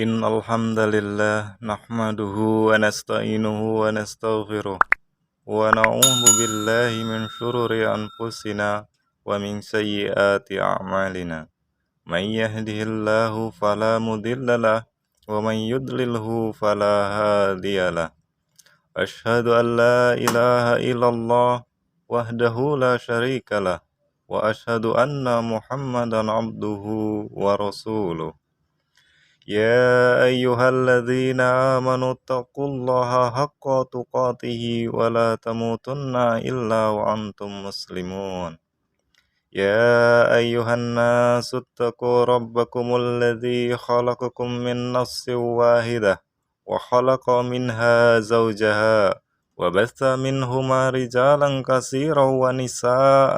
Innal hamdalillah nahmaduhu wa nasta'inuhu wa nastaghfiruh wa na'udzu billahi min shururi anfusina wa min sayyiati a'malina. May yahdihillahu fala mudhillalah wa may yudlilhu fala hadiyalah. Ashhadu an la ilaha illallah wahdahu la syarikalah wa ashhadu anna Muhammadan abduhu wa rasuluh. يا أيها الذين آمنوا اتقوا الله حق تقاته ولا تموتن إلا وأنتم مسلمون. يا أيها الناس اتقوا ربكم الذي خلقكم من نفس واحدة وخلق منها زوجها وبث منهما رجالا كثيرا ونساء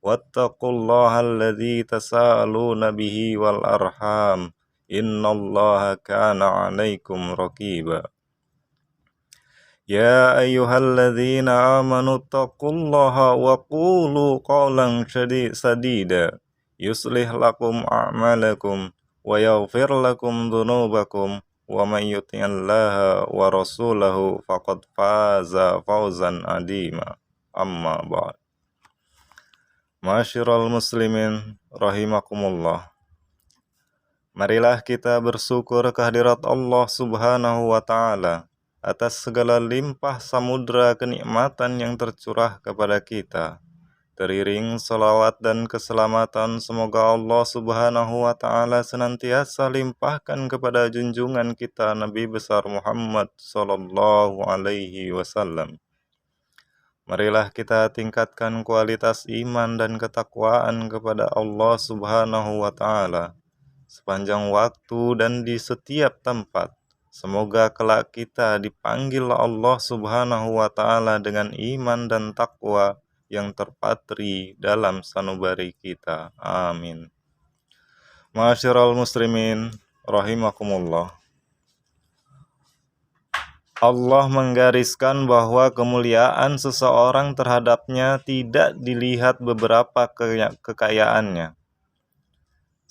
واتقوا الله الذي تساءلون به والأرحام إن الله كان عليكم رقيبا. يا أيها الذين آمنوا اتقوا الله وقولوا قولا سديدا يصلح لكم أعمالكم ويغفر لكم ذنوبكم ومن يطع الله ورسوله فقد فاز فوزا عظيما. أما بعد. Masyiral muslimin rahimakumullah. Marilah kita bersyukur kehadirat Allah Subhanahu wa Ta'ala atas segala limpah samudra kenikmatan yang tercurah kepada kita. Teriring salawat dan keselamatan, semoga Allah Subhanahu wa Ta'ala senantiasa limpahkan kepada junjungan kita Nabi besar Muhammad sallallahu alaihi wasallam. Marilah kita tingkatkan kualitas iman dan ketakwaan kepada Allah Subhanahu wa Ta'ala sepanjang waktu dan di setiap tempat. Semoga kelak kita dipanggil Allah Subhanahu wa Ta'ala dengan iman dan takwa yang terpatri dalam sanubari kita. Amin. Masyiral muslimin rahimakumullah. Allah menggariskan bahwa kemuliaan seseorang terhadapnya tidak dilihat beberapa kekayaannya,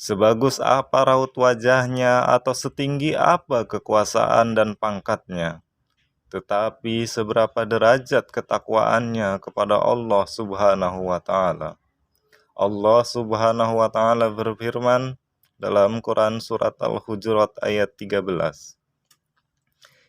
sebagus apa raut wajahnya atau setinggi apa kekuasaan dan pangkatnya, tetapi seberapa derajat ketakwaannya kepada Allah Subhanahu wa Ta'ala. Allah Subhanahu wa Ta'ala berfirman dalam Quran surat Al-Hujurat ayat 13.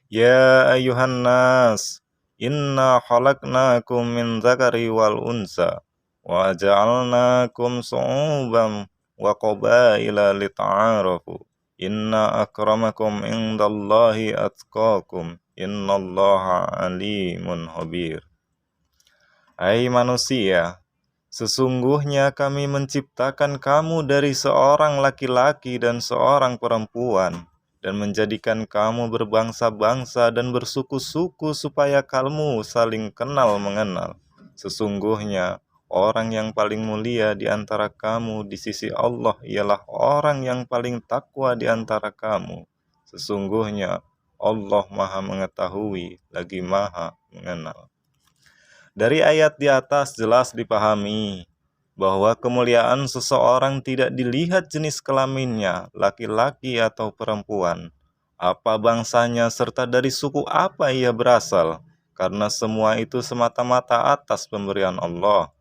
Ya ayuhan nas, inna khalaqnakum min dzakari wal unsa wa ja'alnakum syu'uban wa qabaila lita'arafu inna akramakum indallahi atqakum innallaha alimun khabir. Hai manusia, sesungguhnya kami menciptakan kamu dari seorang laki-laki dan seorang perempuan dan menjadikan kamu berbangsa-bangsa dan bersuku-suku supaya kamu saling kenal mengenal. Sesungguhnya orang yang paling mulia di antara kamu di sisi Allah ialah orang yang paling takwa di antara kamu. Sesungguhnya Allah Maha Mengetahui lagi Maha Mengenal. Dari ayat di atas jelas dipahami bahwa kemuliaan seseorang tidak dilihat jenis kelaminnya, laki-laki atau perempuan, apa bangsanya, serta dari suku apa ia berasal, karena semua itu semata-mata atas pemberian Allah,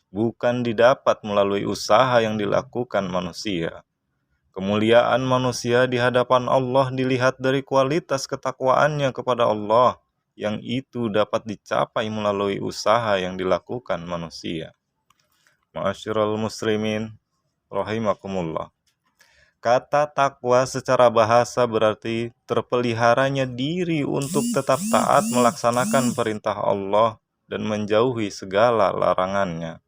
bukan didapat melalui usaha yang dilakukan manusia. Kemuliaan manusia di hadapan Allah dilihat dari kualitas ketakwaannya kepada Allah, yang itu dapat dicapai melalui usaha yang dilakukan manusia. Ma'asyiral muslimin rahimakumullah. Kata takwa secara bahasa berarti terpeliharanya diri untuk tetap taat melaksanakan perintah Allah dan menjauhi segala larangannya.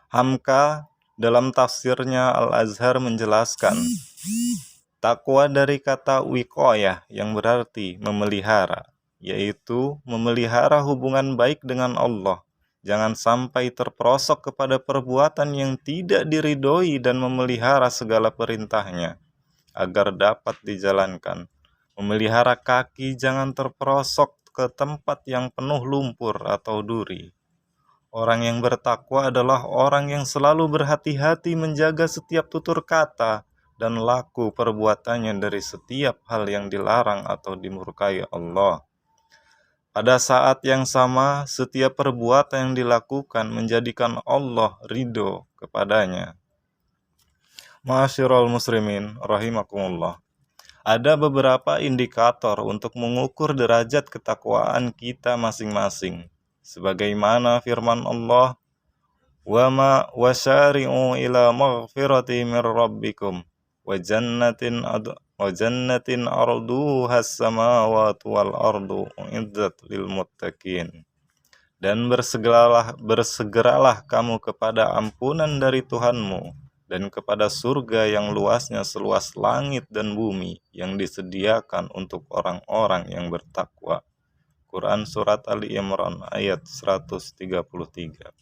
Hamka dalam tafsirnya Al-Azhar menjelaskan, takwa dari kata wiqayah yang berarti memelihara, yaitu memelihara hubungan baik dengan Allah. Jangan sampai terperosok kepada perbuatan yang tidak diridhoi dan memelihara segala perintahnya agar dapat dijalankan. Memelihara kaki jangan terperosok ke tempat yang penuh lumpur atau duri. Orang yang bertakwa adalah orang yang selalu berhati-hati menjaga setiap tutur kata dan laku perbuatannya dari setiap hal yang dilarang atau dimurkai Allah. Pada saat yang sama, setiap perbuatan yang dilakukan menjadikan Allah ridho kepadanya. Ma'asyiral muslimin rahimakumullah. Ada beberapa indikator untuk mengukur derajat ketakwaan kita masing-masing. Sebagaimana firman Allah, "Wa ma wasyari'u ila maghfirati mir rabbikum wa jannatin arduha as-samawati wal ardu uiddat lil muttaqin." Dan bersegeralah kamu kepada ampunan dari Tuhanmu dan kepada surga yang luasnya seluas langit dan bumi yang disediakan untuk orang-orang yang bertakwa. Quran Surat Ali Imran ayat 133.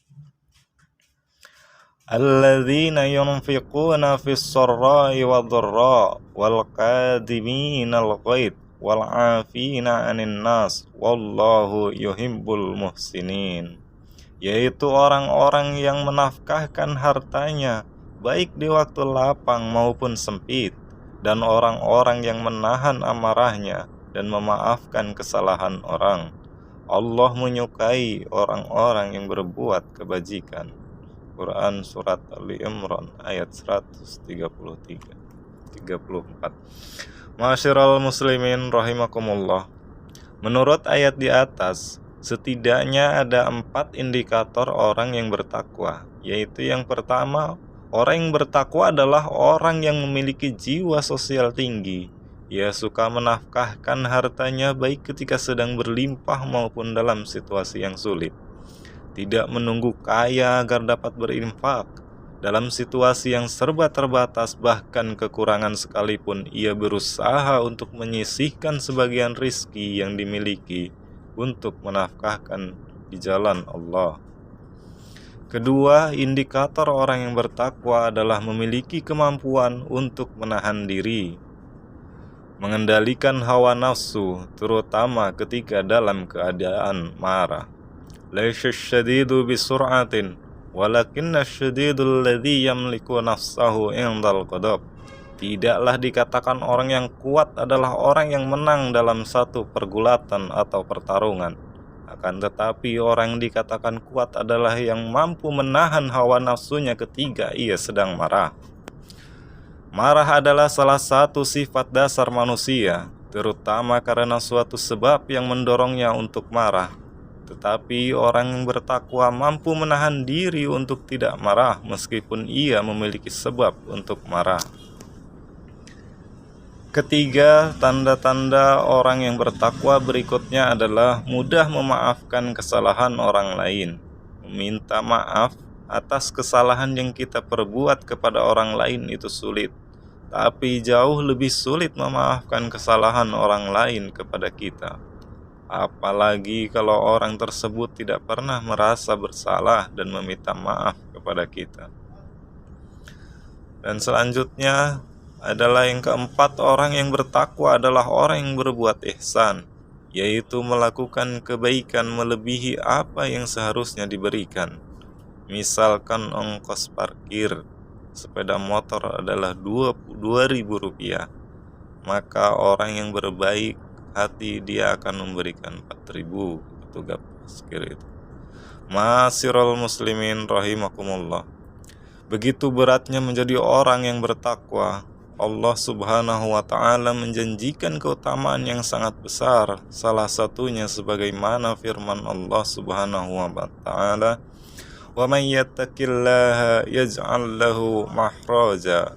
Alladzina yunfiquna fis sarra'i wadh-dharra wal kadhiminal ghaidh wal 'afina 'anil nas wallahu yuhibbul muhsinin. Yaitu orang-orang yang menafkahkan hartanya baik di waktu lapang maupun sempit, dan orang-orang yang menahan amarahnya dan memaafkan kesalahan orang. Allah menyukai orang-orang yang berbuat kebajikan. Quran Surat Ali Imran ayat 134. Ma'asyiral muslimin rahimakumullah. Menurut ayat di atas, setidaknya ada 4 indikator orang yang bertakwa, yaitu yang pertama, orang yang bertakwa adalah orang yang memiliki jiwa sosial tinggi. Ia suka menafkahkan hartanya baik ketika sedang berlimpah maupun dalam situasi yang sulit. Tidak menunggu kaya agar dapat berinfak. Dalam situasi yang serba terbatas, bahkan kekurangan sekalipun, ia berusaha untuk menyisihkan sebagian rizki yang dimiliki untuk menafkahkan di jalan Allah. Kedua, indikator orang yang bertakwa adalah memiliki kemampuan untuk menahan diri, mengendalikan hawa nafsu, terutama ketika dalam keadaan marah. Laisa syadidu bisur'atin, walakinna syadidul ladzi yamliku nafsahu indal qadab. Tidaklah dikatakan orang yang kuat adalah orang yang menang dalam satu pergulatan atau pertarungan. Akan tetapi orang yang dikatakan kuat adalah yang mampu menahan hawa nafsunya ketika ia sedang marah. Marah adalah salah satu sifat dasar manusia, terutama karena suatu sebab yang mendorongnya untuk marah. Tetapi orang yang bertakwa mampu menahan diri untuk tidak marah meskipun ia memiliki sebab untuk marah. Ketiga, tanda-tanda orang yang bertakwa berikutnya adalah mudah memaafkan kesalahan orang lain. Meminta maaf atas kesalahan yang kita perbuat kepada orang lain itu sulit, tapi jauh lebih sulit memaafkan kesalahan orang lain kepada kita. Apalagi kalau orang tersebut tidak pernah merasa bersalah dan meminta maaf kepada kita. Dan selanjutnya adalah yang keempat, orang yang bertakwa adalah orang yang berbuat ihsan, yaitu melakukan kebaikan melebihi apa yang seharusnya diberikan. Misalkan ongkos parkir sepeda motor adalah Rp22.000, maka orang yang berbaik hati dia akan memberikan 4.000 untuk parkir itu. Ma'asyiral muslimin rahimakumullah. Begitu beratnya menjadi orang yang bertakwa. Allah Subhanahu wa ta'ala menjanjikan keutamaan yang sangat besar. Salah satunya sebagaimana firman Allah Subhanahu wa ta'ala, "Wa may yattaqillaha yaj'al lahu mahraja."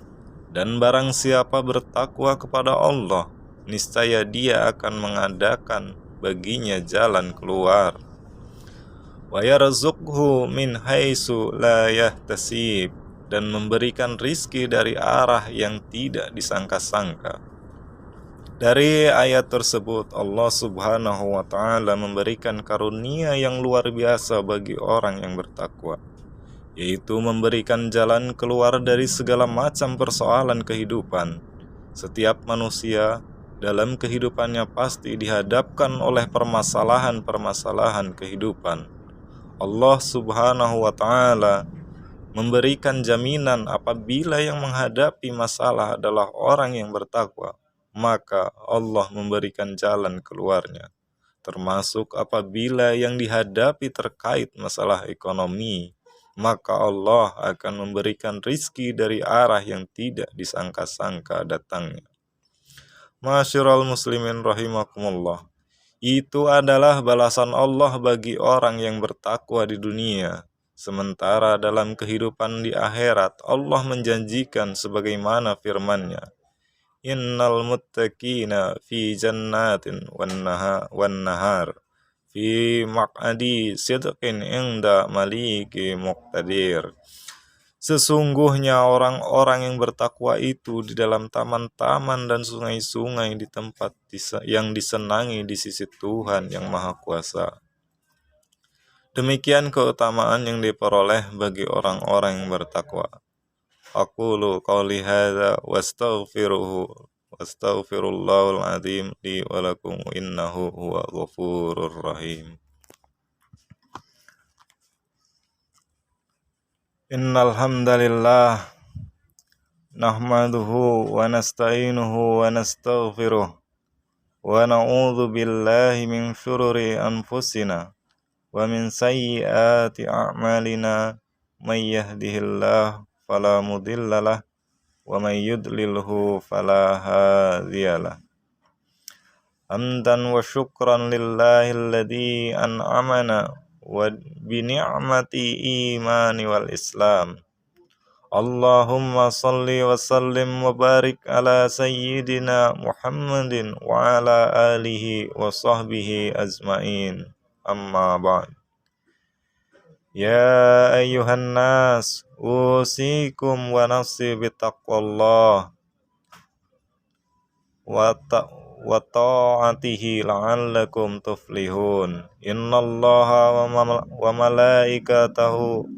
Dan barang siapa bertakwa kepada Allah, niscaya dia akan mengadakan baginya jalan keluar. Wa yarzuqhu min haitsu la yahtasib, dan memberikan rizki dari arah yang tidak disangka-sangka. Dari ayat tersebut Allah Subhanahu wa ta'ala memberikan karunia yang luar biasa bagi orang yang bertakwa, yaitu memberikan jalan keluar dari segala macam persoalan kehidupan. Setiap manusia dalam kehidupannya pasti dihadapkan oleh permasalahan-permasalahan kehidupan. Allah Subhanahu wa ta'ala memberikan jaminan apabila yang menghadapi masalah adalah orang yang bertakwa, maka Allah memberikan jalan keluarnya. Termasuk apabila yang dihadapi terkait masalah ekonomi, maka Allah akan memberikan rizki dari arah yang tidak disangka-sangka datangnya. Masyiral muslimin rahimakumullah. Itu adalah balasan Allah bagi orang yang bertakwa di dunia. Sementara dalam kehidupan di akhirat, Allah menjanjikan sebagaimana firman-Nya, Innal muttaqina fi jannatin wan nahar fi maq'adi sidqin inda maliki muqtadir. Sesungguhnya orang-orang yang bertakwa itu di dalam taman-taman dan sungai-sungai di tempat yang disenangi di sisi Tuhan yang Maha Kuasa. Demikian keutamaan yang diperoleh bagi orang-orang yang bertakwa. Aqulu qawli hadza wastaghfirullahal azim li wa lakum innahu huwa ghafurur rahim. Innal hamdalillah nahmaduhu wa nasta'inuhu wa nastaghfiruh wa na'udzu billahi min syururi anfusina wa min sayyiati a'malina may yahdihillahu fala mudhillalah wa may yudlilhu fala hadiyalah. Hamdan wa syukran lillahi alladzi an'amana wa bi ni'mati imani wal islam. Allahumma salli wa sallim wa barik ala sayyidina Muhammadin wa ala alihi wa sahbihi ajma'in. Amma ba'd. Ya ayyuhan nas, usikum wa nafsi bittaqwallah wa ta'atihi la'allakum tuflihun. Innallaha wa malaikatahu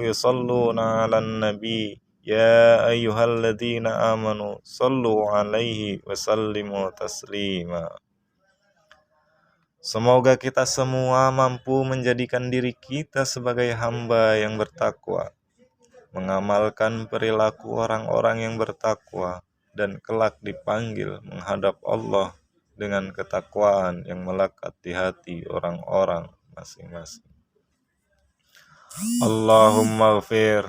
yusalluna 'alan nabi. Ya ayyuhalladzina amanu sallu 'alaihi wa sallimu taslima. Semoga kita semua mampu menjadikan diri kita sebagai hamba yang bertakwa, mengamalkan perilaku orang-orang yang bertakwa, dan kelak dipanggil menghadap Allah dengan ketakwaan yang melekat di hati orang-orang masing-masing. Allahumma ghfir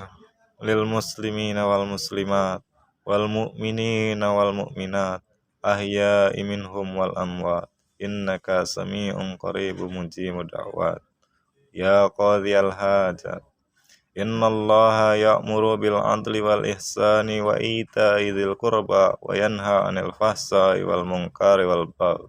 lil muslimina wal muslimat wal mu'minina wal mu'minat ahya'i minhum wal amwat innaka sami'un qaribun mujibud da'wat ya qadhiyal hajat. Innallaha ya'muru bil 'adli wal ihsani wa ita'i dzil qurba wa yanha 'anil fahsya'i wal munkari wal baghi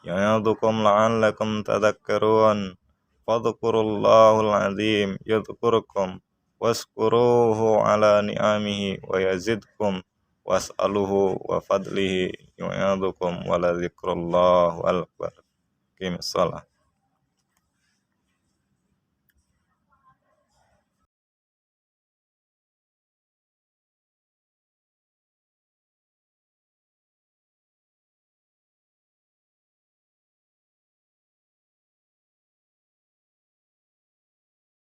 ya'idzukum la'allakum tadhakkarun. Fadhkurullahal 'azim yadhkurkum waskuruhu 'ala ni'amihi wa yazidkum was'aluhu wa fadlihi yu'idzukum wa la dzikrullahi akbar. Qimis shalah.